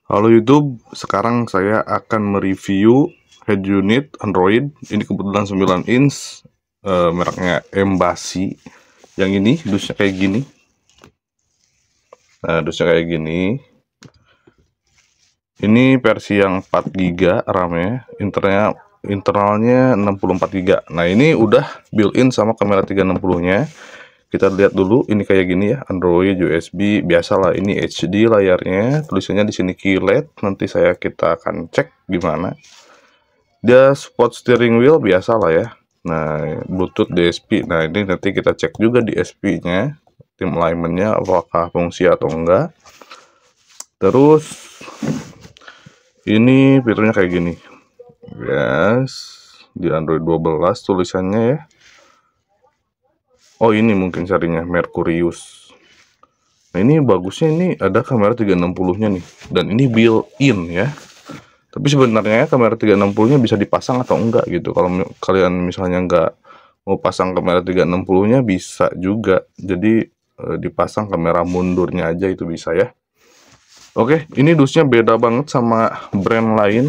Halo YouTube, sekarang saya akan mereview head unit Android. Ini kebetulan 9 inch, mereknya Embassy. Yang ini dusnya kayak gini. Nah, dusnya kayak gini. Ini versi yang 4 GB RAM-nya, internalnya 64 GB. Nah, ini udah built-in sama kamera 360-nya. Kita lihat dulu, ini kayak gini ya, Android USB biasalah. Ini HD layarnya, tulisannya di sini QLED. Nanti kita akan cek gimana. Dia support steering wheel biasa lah ya. Nah, Bluetooth DSP. Nah, ini nanti kita cek juga DSP-nya, tim alignment-nya apakah fungsi atau enggak. Terus ini fiturnya kayak gini. Yes, di Android 12 tulisannya ya. Oh, ini mungkin serinya Mercurius. Nah, ini bagusnya, ini ada kamera 360-nya nih. Dan ini built-in ya. Tapi sebenarnya kamera 360-nya bisa dipasang atau enggak gitu. Kalau kalian misalnya enggak mau pasang kamera 360-nya bisa juga. Jadi dipasang kamera mundurnya aja itu bisa ya. Oke, ini dusnya beda banget sama brand lain.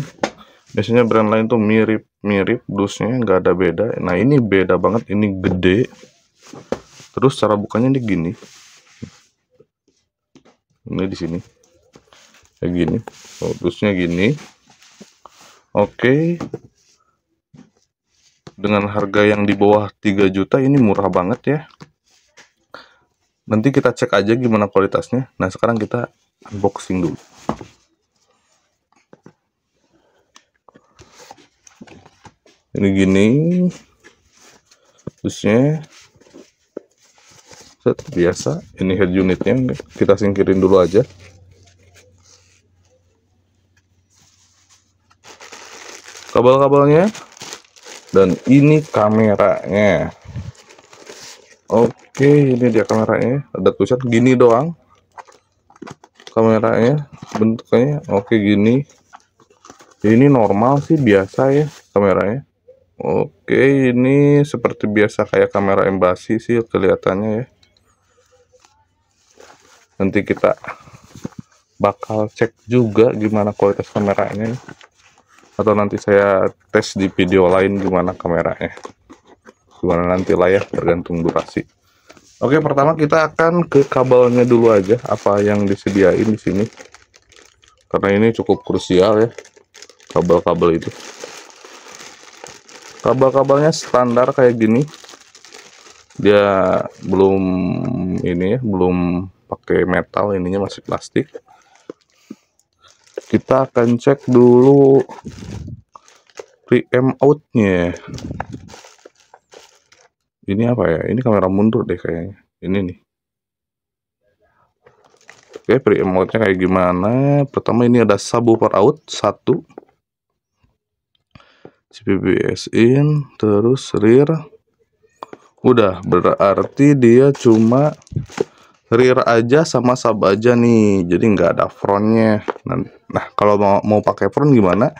Biasanya brand lain tuh mirip-mirip dusnya, nggak ada beda. Nah, ini beda banget, ini gede. Terus cara bukanya ini gini. Ini di sini. Kayak gini. Oh, dusnya gini. Oke. Dengan harga yang di bawah 3 juta ini murah banget ya. Nanti kita cek aja gimana kualitasnya. Nah, sekarang kita unboxing dulu. Ini gini. Dusnya biasa. Ini head unitnya, kita singkirin dulu aja. Kabel-kabelnya. Dan ini kameranya. Oke, ini dia kameranya. Ada tulisan gini doang. Kameranya bentuknya oke gini. Ini normal sih, biasa ya kameranya. Oke, ini seperti biasa kayak kamera Embassy sih kelihatannya ya. Nanti kita bakal cek juga gimana kualitas kameranya. Atau nanti saya tes di video lain gimana kameranya. Gimana nanti lah ya, tergantung durasi. Oke, pertama kita akan ke kabelnya dulu aja, apa yang disediain di sini. Karena ini cukup krusial ya, kabel-kabel itu. Kabel-kabelnya standar kayak gini. Dia belum ini ya, belum pakai metal, ininya masih plastik. Kita akan cek dulu preamp out-nya. Ini apa ya? Ini kamera mundur deh kayaknya. Ini nih. Oke, preamp out-nya kayak gimana? Pertama ini ada subwoofer out 1. CPBS in, terus rear. Udah, berarti dia cuma rear aja sama sub aja nih, jadi nggak ada frontnya. Nah, kalau mau pakai front gimana?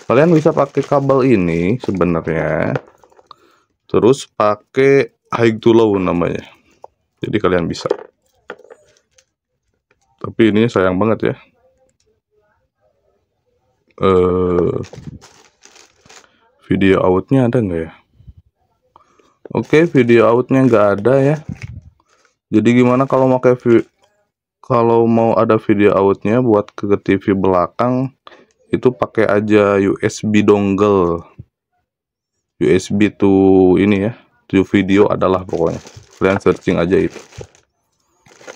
Kalian bisa pakai kabel ini sebenarnya, terus pakai high to low namanya. Jadi kalian bisa. Tapi ini sayang banget ya. Video outnya ada nggak ya? Oke, video outnya nggak ada ya. Jadi gimana kalau mau ada video outnya buat ke TV belakang, itu pakai aja USB dongle. USB to ini ya, to video adalah pokoknya. Kalian searching aja itu.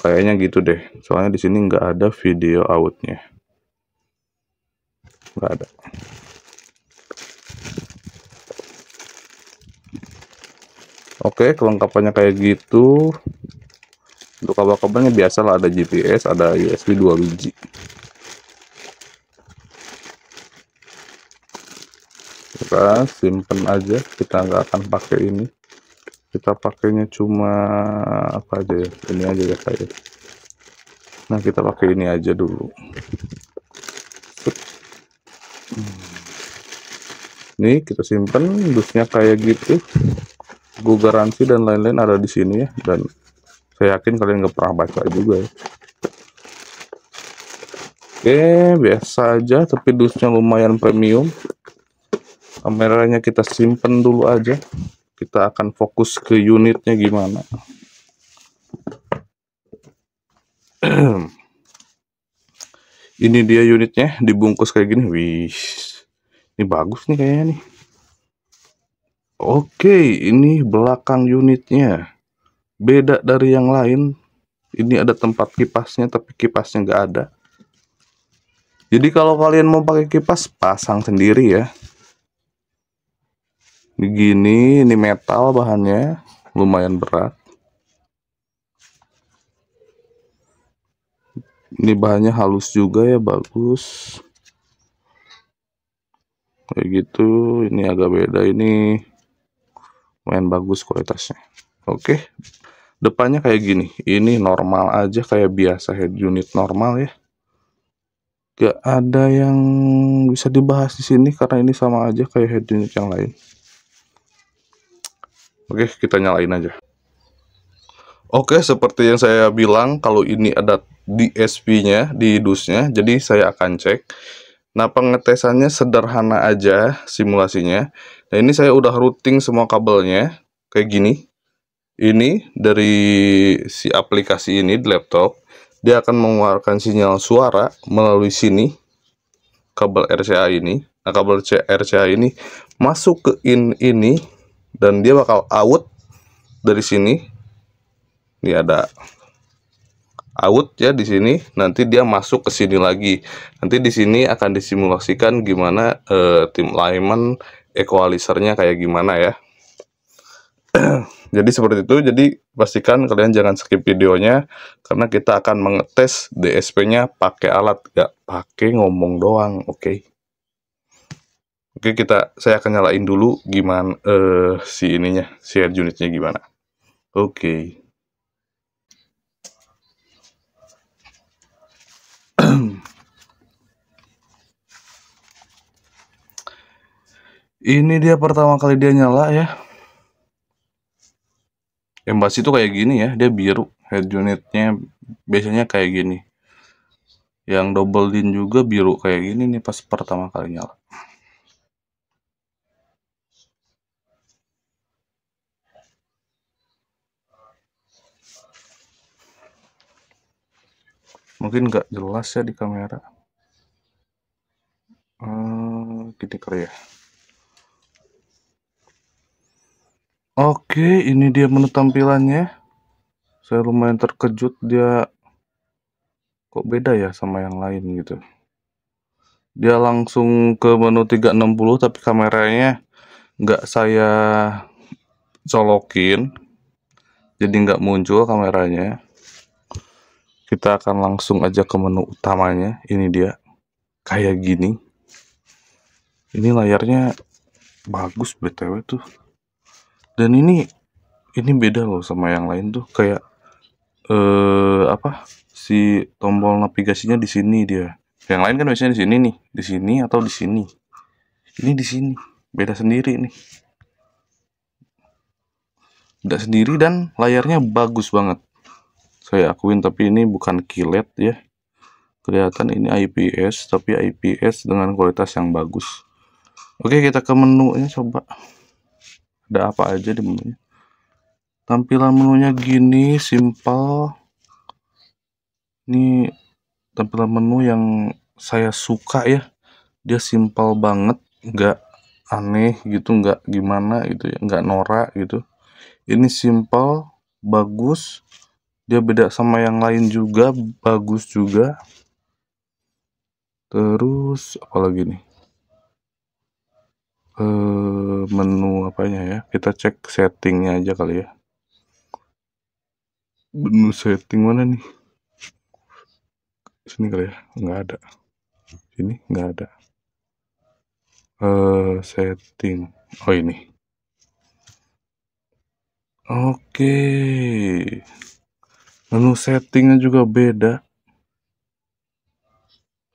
Kayaknya gitu deh. Soalnya di sini nggak ada video outnya. Nggak ada. Oke, kelengkapannya kayak gitu. Untuk kabel-kabelnya biasa lah, ada GPS, ada USB 2 biji. Kita simpen aja, kita nggak akan pakai ini. Kita pakainya cuma apa aja ya, ini aja ya kayak. Nah, kita pakai ini aja dulu. Nih kita simpen, dusnya kayak gitu. Gue garansi dan lain-lain ada di sini ya, dan saya yakin kalian nggak pernah baca juga ya. Biasa aja, tapi dusnya lumayan premium. Kameranya kita simpen dulu aja. Kita akan fokus ke unitnya gimana. Ini dia unitnya, dibungkus kayak gini. Wih, ini bagus nih kayaknya nih. Oke, ini belakang unitnya. Beda dari yang lain. Ini ada tempat kipasnya, tapi kipasnya nggak ada. Jadi kalau kalian mau pakai kipas, pasang sendiri ya. Begini, ini metal bahannya, lumayan berat. Ini bahannya halus juga ya, bagus. Kayak gitu, ini agak beda, ini lumayan bagus kualitasnya. Oke, depannya kayak gini. Ini normal aja, kayak biasa head unit normal ya. Gak ada yang bisa dibahas di sini karena ini sama aja kayak head unit yang lain. Oke, kita nyalain aja. Oke, seperti yang saya bilang, kalau ini ada DSP-nya, di dusnya, jadi saya akan cek. Nah, pengetesannya sederhana aja, simulasinya. Nah, ini saya udah routing semua kabelnya, kayak gini. Ini dari si aplikasi ini di laptop, dia akan mengeluarkan sinyal suara melalui sini, kabel RCA ini. Nah, kabel RCA ini masuk ke in ini, dan dia bakal out dari sini. Ini ada out ya di sini. Nanti dia masuk ke sini lagi. Nanti di sini akan disimulasikan gimana tim alignment equalizernya kayak gimana ya. Jadi seperti itu. Jadi pastikan kalian jangan skip videonya karena kita akan mengetes DSP-nya pakai alat, gak pakai ngomong doang. Oke. Oke, saya akan nyalain dulu gimana si ininya, si head unitnya gimana. Oke. Ini dia pertama kali dia nyala ya. Embasi itu kayak gini ya, dia biru. Head unitnya biasanya kayak gini. Yang double din juga biru kayak gini nih pas pertama kali nyala. Mungkin nggak jelas ya di kamera. Gini kali ya. Oke, ini dia menu tampilannya. Saya lumayan terkejut, dia kok beda ya sama yang lain gitu. Dia langsung ke menu 360 tapi kameranya nggak saya colokin, jadi nggak muncul kameranya. Kita akan langsung aja ke menu utamanya. Ini dia kayak gini. Ini layarnya bagus BTW tuh. Dan ini beda loh sama yang lain tuh, kayak apa? Si tombol navigasinya di sini dia. Yang lain kan biasanya di sini nih, di sini atau di sini. Ini di sini. Beda sendiri nih. Beda sendiri dan layarnya bagus banget. Saya akuin, tapi ini bukan QLED ya. Kelihatan ini IPS, tapi IPS dengan kualitas yang bagus. Oke, kita ke menunya coba. Ada apa aja di menunya? Tampilan menunya gini, simple. Ini tampilan menu yang saya suka ya. Dia simple banget, nggak aneh gitu, nggak gimana gitu ya, nggak norak gitu. Ini simple, bagus. Dia beda sama yang lain juga, bagus juga. Terus apalagi nih? Menu apanya ya? Kita cek settingnya aja kali ya. Menu setting mana nih? Sini kali ya? Nggak ada. Sini nggak ada. Setting. Oh ini. Oke. Menu settingnya juga beda.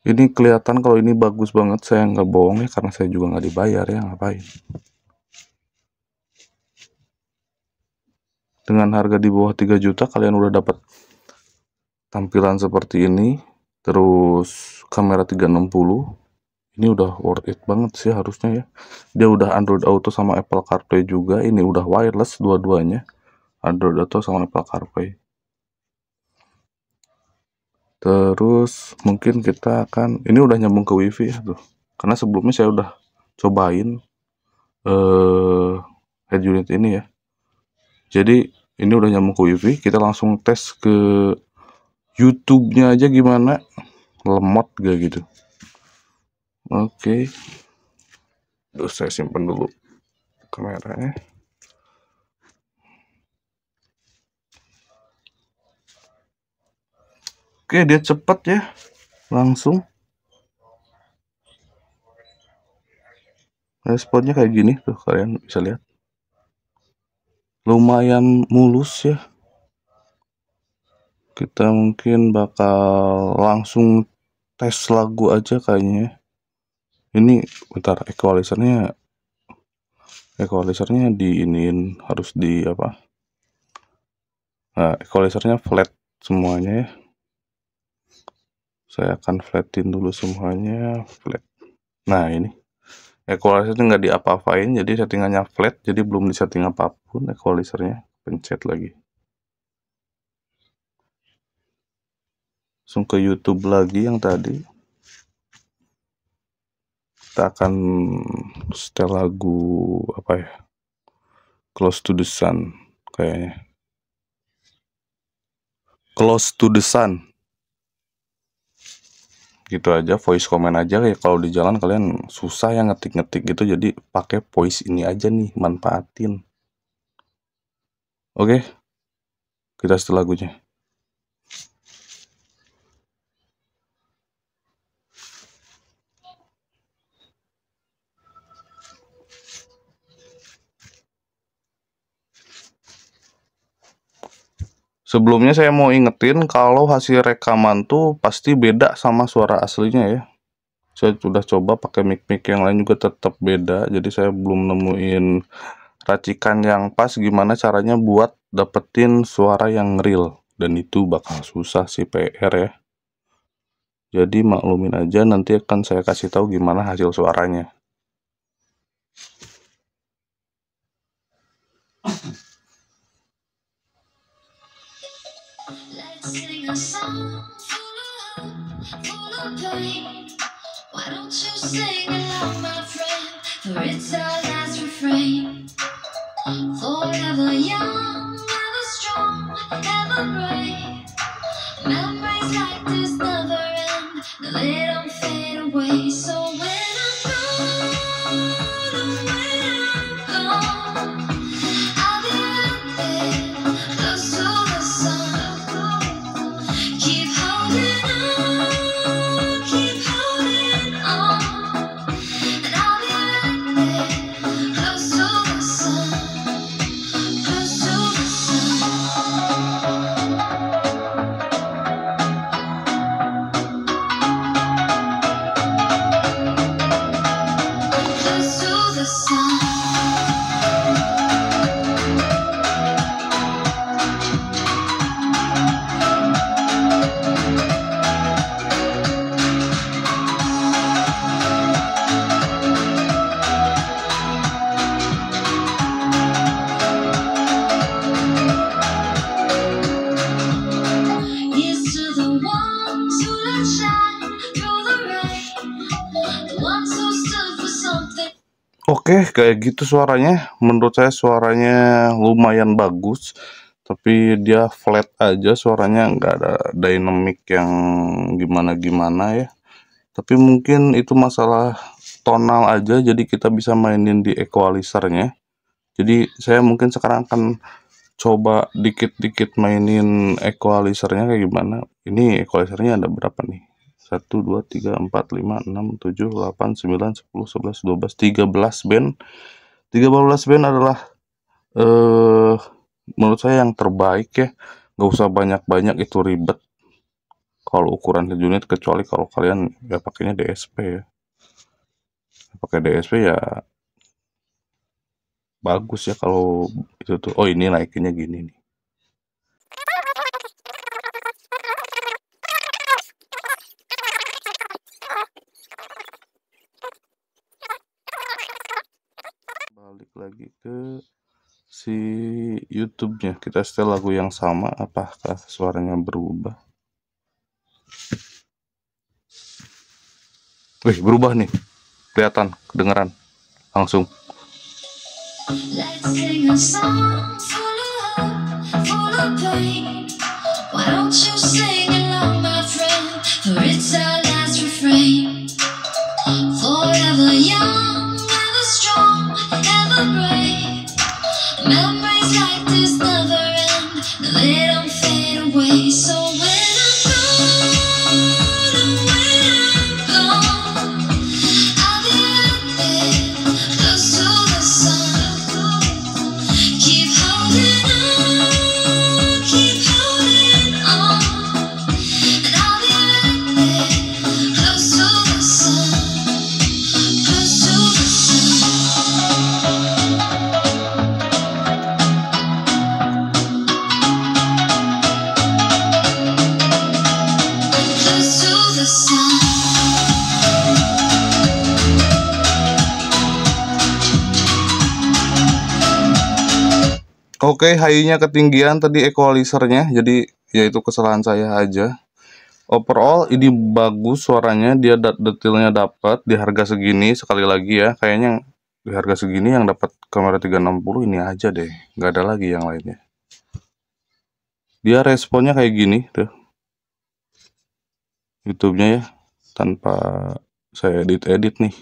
Ini kelihatan kalau ini bagus banget. Saya nggak bohong ya, karena saya juga nggak dibayar ya, ngapain. Dengan harga di bawah 3 juta kalian udah dapat tampilan seperti ini. Terus kamera 360 ini udah worth it banget sih harusnya ya. Dia udah Android Auto sama Apple CarPlay juga. Ini udah wireless dua-duanya, Android Auto sama Apple CarPlay. Terus mungkin kita akan, ini udah nyambung ke WiFi ya tuh, karena sebelumnya saya udah cobain head unit ini ya. Jadi ini udah nyambung ke WiFi. Kita langsung tes ke YouTube-nya aja gimana, lemot gak gitu. Oke. Terus saya simpen dulu kameranya. Oke, dia cepet ya, langsung. Responnya kayak gini tuh, kalian bisa lihat. Lumayan mulus ya. Kita mungkin bakal langsung tes lagu aja kayaknya. Ini bentar, equalizernya diinin, harus di apa? Nah, equalizernya flat semuanya ya. Saya akan flatin dulu semuanya, flat. Nah ini equalizernya nggak diapa-apain, jadi settingannya flat, jadi belum disetting apapun equalizernya. Pencet lagi. Langsung ke YouTube lagi yang tadi. Kita akan setel lagu apa ya, Close to the Sun kayaknya, Close to the Sun gitu aja. Voice comment aja ya, kalau di jalan kalian susah ya ngetik-ngetik gitu, jadi pakai voice ini aja nih, manfaatin. Oke, kita setel lagunya. Sebelumnya saya mau ingetin kalau hasil rekaman tuh pasti beda sama suara aslinya ya. Saya sudah coba pakai mic-mic yang lain juga tetap beda, jadi saya belum nemuin racikan yang pas gimana caranya buat dapetin suara yang real, dan itu bakal susah sih, PR ya. Jadi maklumin aja, nanti akan saya kasih tahu gimana hasil suaranya. Let's sing a song full of pain. Why don't you sing along, my friend? For it's our last refrain. Forever young, ever strong, ever brave. Memories like this never end. No, they don't fade away. So when I'm gone, oh, when I'm gone, I'll be right there, close to the sun. Keep holding on, keep holding on, and I'll be right there, close to the sun, close to the sun. Close to the sun. Here's to the ones who let shine through the rain, the ones who stood for something. Oke, kayak gitu suaranya. Menurut saya suaranya lumayan bagus, tapi dia flat aja suaranya, nggak ada dynamic yang gimana-gimana ya. Tapi mungkin itu masalah tonal aja, jadi kita bisa mainin di equalizernya. Jadi saya mungkin sekarang akan coba dikit-dikit mainin equalizernya kayak gimana. Ini equalizernya ada berapa nih? 1, 2, 3, 4, 5, 6, 7, 8, 9, 10, 11, 12, 13 band. 13 band adalah menurut saya yang terbaik ya. Nggak usah banyak-banyak, itu ribet kalau ukuran head unit, kecuali kalau kalian ya pakainya DSP ya. Pakai DSP ya bagus ya kalau itu tuh. Oh, ini naikinnya gini nih. lagi ke si YouTube-nya. Kita setel lagu yang sama, apakah suaranya berubah? Wih, berubah nih. Kelihatan, kedengeran langsung. Let's sing a song full of hope, full of pain. Why don't you sing along, my friend? For it's our last refrain. Forever young, ever strong, ever brave. Memories like this never end. No, they don't fade away. So when I'm gone, and when I'm gone, I'll be right there, close to the sun. Keep holding on, keep holding on, and I'll be right there, close to the sun, close to the sun, close to the sun. Oke, high-nya ketinggian tadi equalizernya, jadi yaitu kesalahan saya aja. Overall ini bagus suaranya, dia detailnya dapat di harga segini. Sekali lagi ya, kayaknya di harga segini yang dapat kamera 360 ini aja deh, nggak ada lagi yang lainnya. Dia responnya kayak gini tuh, YouTube-nya ya, tanpa saya edit nih,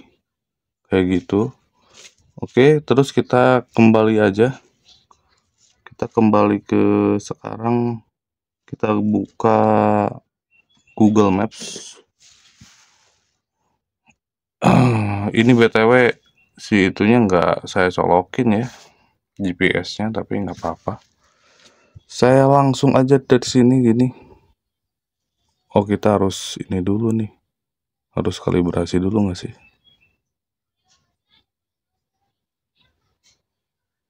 kayak gitu. Oke, terus kita kembali aja. Kita kembali ke sekarang, kita buka Google Maps. Ini BTW si itunya nggak saya colokin ya, GPS-nya, tapi nggak apa-apa. Saya langsung aja dari sini gini. Oh, kita harus ini dulu nih, harus kalibrasi dulu nggak sih?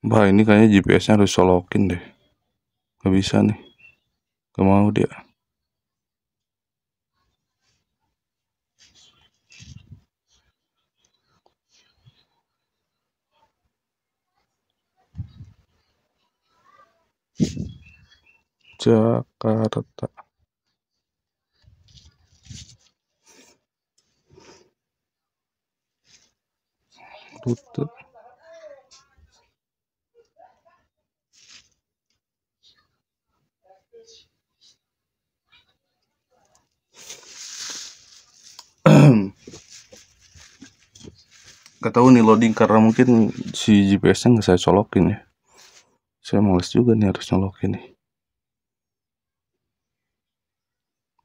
Bah, ini kayaknya GPS-nya harus colokin deh. Nggak bisa nih, nggak mau dia. Jakarta. Rute. Gak tahu nih loading karena mungkin si GPS-nya nggak saya colokin ya. Saya males juga nih harus nyolokin nih.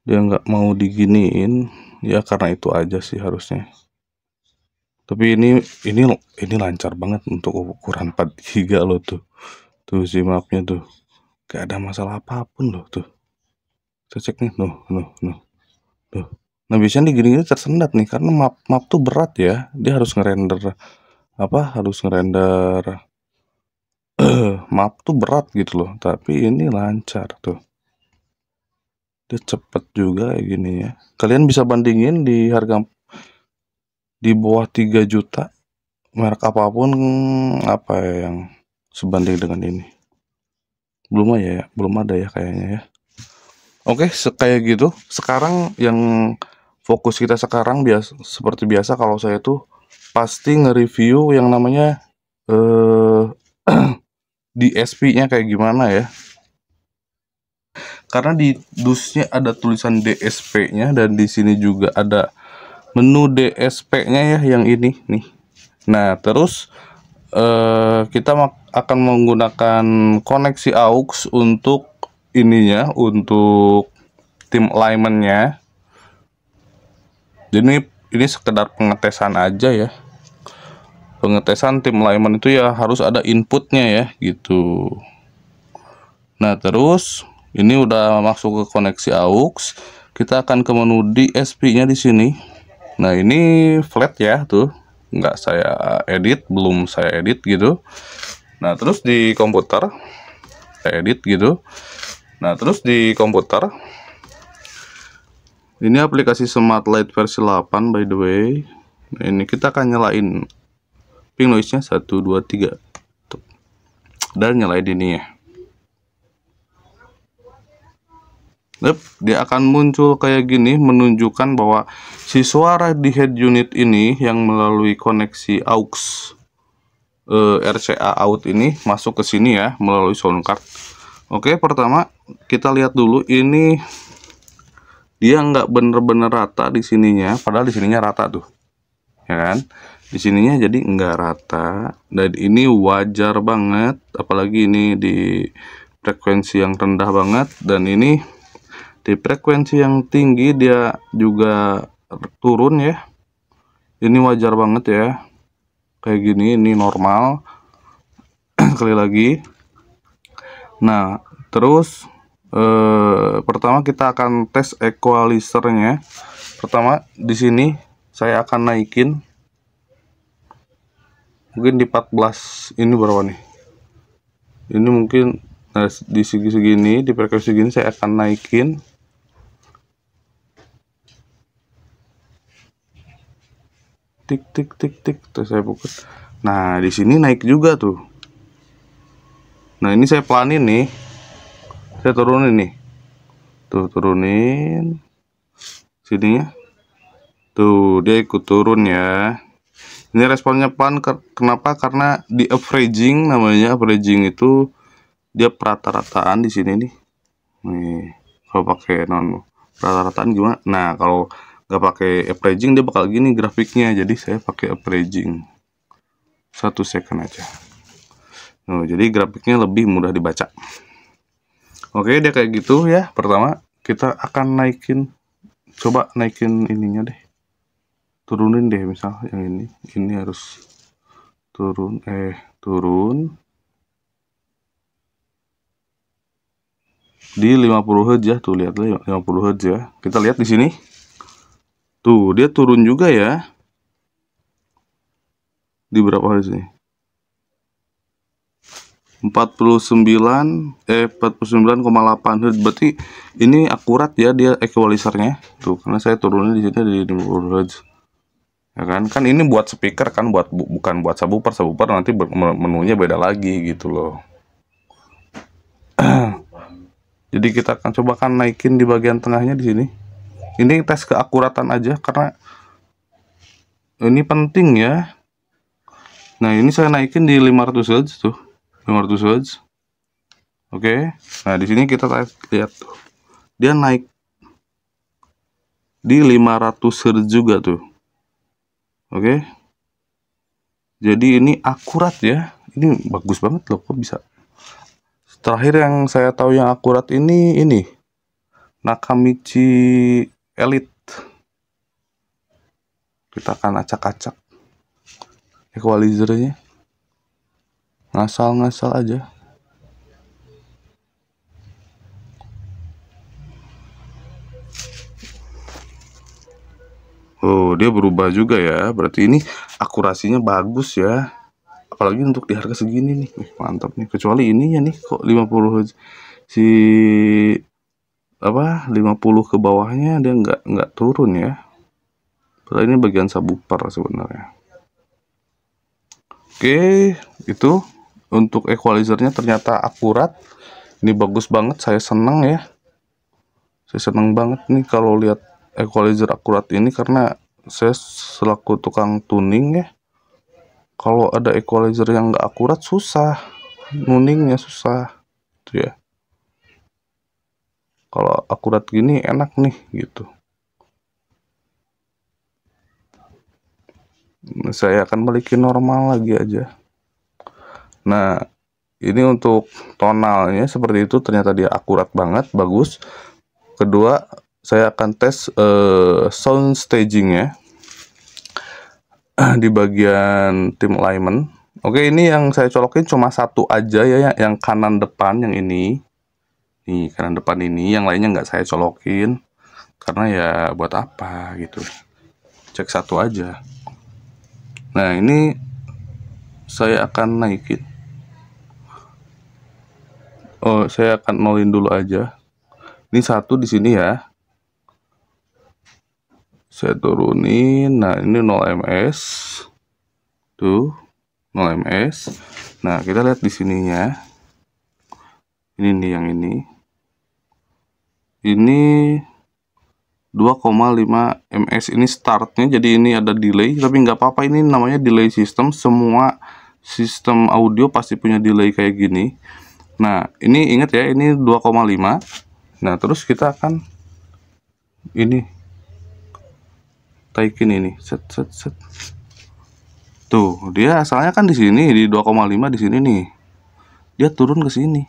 Dia nggak mau diginiin ya, karena itu aja sih harusnya. Tapi ini lancar banget untuk ukuran 4 GB loh tuh. Tuh si mapnya tuh, gak ada masalah apapun loh tuh. Kita cek nih, tuh. Nah biasanya gini-gini tersendat nih, karena map tuh berat ya. Dia harus ngerender map tuh berat gitu loh. Tapi ini lancar tuh. Dia cepet juga kayak gini ya. Kalian bisa bandingin di harga di bawah 3 juta, merek apapun apa ya yang sebanding dengan ini. Belum ada ya kayaknya ya. Oke, kayak gitu. Sekarang yang fokus kita sekarang seperti biasa, kalau saya tuh pasti nge-review yang namanya DSP-nya kayak gimana ya. Karena di DUS-nya ada tulisan DSP-nya, dan di sini juga ada menu DSP-nya ya, yang ini nih. Nah, terus kita akan menggunakan koneksi AUX untuk ininya, untuk tim alignment-nya. Jadi ini sekedar pengetesan aja ya. Pengetesan tim alignment itu ya harus ada inputnya ya gitu. Nah, terus ini udah masuk ke koneksi AUX. Kita akan ke menu DSP-nya di sini. Nah, ini flat ya tuh. Nggak saya edit, belum saya edit gitu. Nah, terus di komputer saya edit gitu. Nah, terus di komputer ini aplikasi Smart Light versi 8 by the way. Nah, ini kita akan nyalain ping noise-nya 1 2 3. dan nyalain ini ya. Dia akan muncul kayak gini, menunjukkan bahwa si suara di head unit ini yang melalui koneksi aux RCA out ini masuk ke sini ya, melalui sound card. Oke, pertama kita lihat dulu ini dia nggak bener-bener rata di sininya, padahal di sininya rata tuh, ya kan? Di sininya jadi nggak rata, dan ini wajar banget, apalagi ini di frekuensi yang rendah banget, dan ini di frekuensi yang tinggi dia juga turun ya. Ini wajar banget ya, kayak gini, ini normal. Sekali lagi. Nah, terus pertama kita akan tes equalizernya. Pertama di sini saya akan naikin, mungkin di 14 ini berapa nih? Ini mungkin di segini, di frekuensi segini saya akan naikin. Tik tik tik tik, terus saya buka. Nah, di sini naik juga tuh. Nah, ini saya pelanin nih. Saya turunin nih. Tuh, turunin. Sini ya. Tuh, dia ikut turun ya. Ini responnya pelan, kenapa? Karena di averaging, namanya averaging itu dia perata-rataan di sini nih. Nih, kalau pakai non perata-rataan gimana? Nah, kalau nggak pakai averaging dia bakal gini grafiknya. Jadi saya pakai averaging. 1 second aja. Nah, jadi grafiknya lebih mudah dibaca. Oke, dia kayak gitu ya. Pertama kita akan naikin, coba naikin ininya deh. Turunin deh, misal yang ini harus turun, turun di 50 Hz ya. Tuh lihat 50 Hz ya. Kita lihat di sini. Tuh, dia turun juga ya. Di berapa Hz nih? 49,8 Hz. Berarti ini akurat ya dia equalizernya. Tuh, karena saya turunin di sini di 50 Hz. Ya kan? Kan ini buat speaker kan, bukan buat subwoofer. Subwoofer nanti menunya beda lagi gitu loh. Jadi kita akan coba naikin di bagian tengahnya di sini. Ini tes keakuratan aja karena ini penting ya. Nah, ini saya naikin di 500 Hz tuh. 500 Hz. Oke. Nah, di sini kita lihat tuh. Dia naik di 500 Hz juga tuh. Oke. Jadi ini akurat ya. Ini bagus banget loh, kok bisa. Terakhir yang saya tahu yang akurat ini Nakamichi Elite. Kita akan acak-acak equalizernya. Ngasal-ngasal aja. Oh, dia berubah juga ya. Berarti ini akurasinya bagus ya. Apalagi untuk di harga segini nih. Mantap nih. Kecuali ininya nih kok 50 Hz. 50 ke bawahnya dia nggak turun ya. Padahal ini bagian subwoofer sebenarnya. Oke, itu untuk equalizernya ternyata akurat. Ini bagus banget, saya senang ya. Saya senang banget nih kalau lihat equalizer akurat ini, karena saya selaku tukang tuning ya. Kalau ada equalizer yang nggak akurat susah, tuningnya susah, tuh ya. Kalau akurat gini enak nih gitu. Saya akan balikin normal lagi aja. Nah, ini untuk tonalnya seperti itu, ternyata dia akurat banget, bagus. Kedua, saya akan tes sound staging ya. Di bagian trim alignment. Oke, ini yang saya colokin cuma satu aja ya, yang kanan depan yang ini. Nih, kanan depan ini, yang lainnya nggak saya colokin. Karena ya buat apa gitu. Cek satu aja. Nah, ini saya akan naikin. Oh, saya akan nolin dulu aja. Ini satu di sini ya. Saya turunin. Nah, ini 0 ms. Tuh, 0 ms. Nah, kita lihat di sininya. Ini nih yang ini. Ini 2,5 ms ini startnya, jadi ini ada delay, tapi nggak apa-apa, ini namanya delay system. Semua sistem audio pasti punya delay kayak gini. Nah, ini ingat ya, ini 2,5. Nah, terus kita akan ini taikin ini, set. Tuh, dia asalnya kan di sini di 2,5 di sini nih. Dia turun ke sini.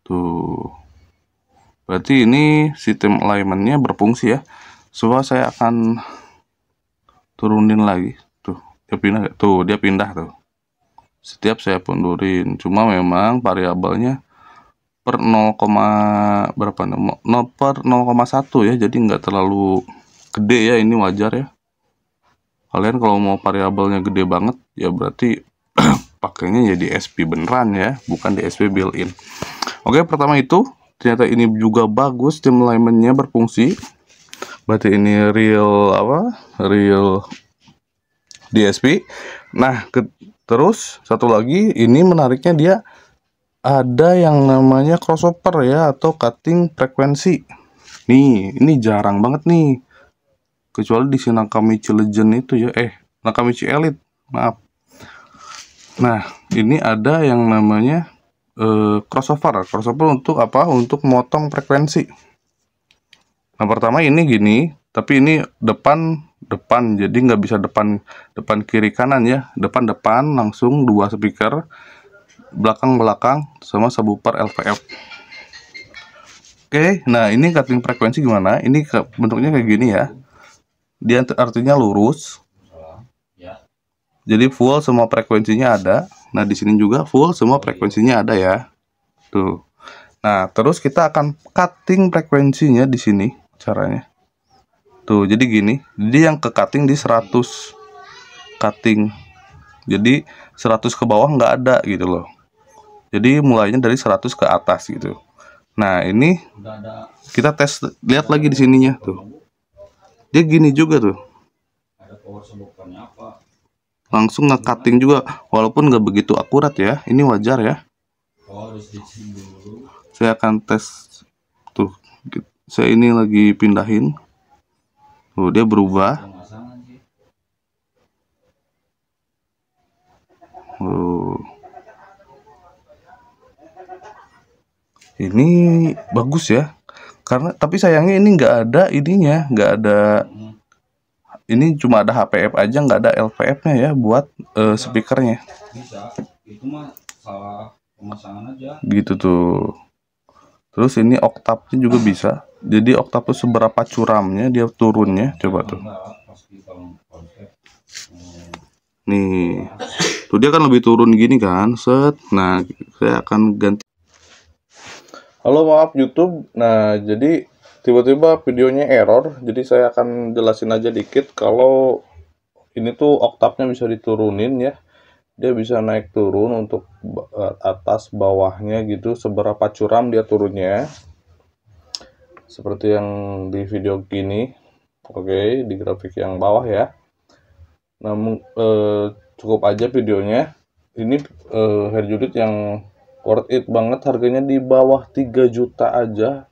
Tuh. Berarti ini sistem alignmentnya berfungsi ya. Coba saya akan turunin lagi. Tuh, dia pindah. Tuh, dia pindah tuh. Setiap saya mundurin. Cuma memang variabelnya per 0, berapa nih? 0 per 0,1 ya. Jadi nggak terlalu gede ya, ini wajar ya. Kalian kalau mau variabelnya gede banget ya berarti pakainya ya DSP beneran ya, bukan DSP built-in. Oke, pertama itu ternyata ini juga bagus, sistem alignmentnya berfungsi. Berarti ini real DSP. Nah, terus satu lagi, ini menariknya dia ada yang namanya crossover ya, atau cutting frekuensi. Nih, ini jarang banget nih. Kecuali di Nakamichi Legend itu ya, Nakamichi Elite, maaf. Nah, ini ada yang namanya crossover untuk apa? Untuk motong frekuensi. Nah, pertama ini gini, tapi ini depan, jadi nggak bisa depan kiri kanan ya, depan langsung 2 speaker, belakang sama subwoofer LVF. Oke, nah ini cutting frekuensi gimana? Ini bentuknya kayak gini ya, dia artinya lurus. Jadi full semua frekuensinya ada. Nah, di sini juga full semua frekuensinya ada ya. Tuh. Nah, terus kita akan cutting frekuensinya di sini caranya. Tuh, jadi gini. Jadi yang ke cutting di 100 cutting. Jadi 100 ke bawah nggak ada gitu loh. Jadi mulainya dari 100 ke atas gitu. Nah, ini kita tes, lihat lagi di sininya tuh. Dia gini juga tuh. Langsung nge-cutting juga, walaupun nggak begitu akurat ya, ini wajar ya. Saya akan tes tuh, saya ini lagi pindahin tuh, dia berubah. Ini bagus ya, karena tapi sayangnya ini nggak ada ininya, nggak ada. Ini cuma ada HPF aja, nggak ada LVF-nya ya buat speakernya. Bisa, itu mah salah pemasangan aja. Gitu tuh. Terus ini oktavnya juga bisa. Jadi oktav tuh seberapa curamnya dia turunnya, coba tuh. Nih, tuh dia kan lebih turun gini kan, set. Nah, saya akan ganti. Halo, maaf YouTube. Nah, jadi tiba-tiba videonya error, jadi saya akan jelasin aja dikit. Kalau ini tuh oktavnya bisa diturunin ya, dia bisa naik turun untuk atas bawahnya gitu, seberapa curam dia turunnya, seperti yang di video gini. Oke, di grafik yang bawah ya. Namun cukup aja videonya. Ini head unit yang worth it banget, harganya di bawah 3 juta aja,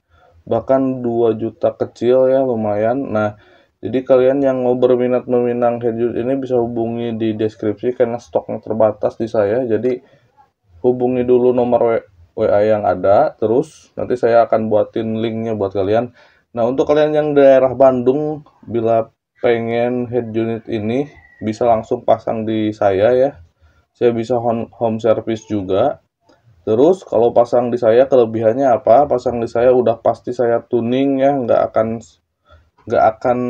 bahkan 2 juta kecil ya, lumayan. Nah, jadi kalian yang mau berminat meminang head unit ini bisa hubungi di deskripsi karena stoknya terbatas di saya. Jadi hubungi dulu nomor WA yang ada, terus nanti saya akan buatin linknya buat kalian. Nah, untuk kalian yang daerah Bandung, bila pengen head unit ini bisa langsung pasang di saya ya. Saya bisa home service juga. Terus kalau pasang di saya kelebihannya apa? Pasang di saya udah pasti saya tuning ya, nggak akan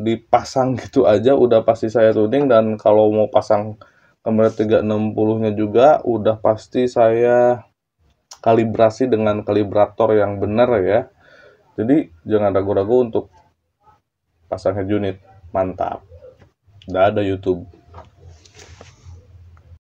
dipasang gitu aja, udah pasti saya tuning. Dan kalau mau pasang kamera 360-nya juga udah pasti saya kalibrasi dengan kalibrator yang benar ya. Jadi jangan ragu-ragu untuk pasang head unit. Mantap. Udah ada YouTube.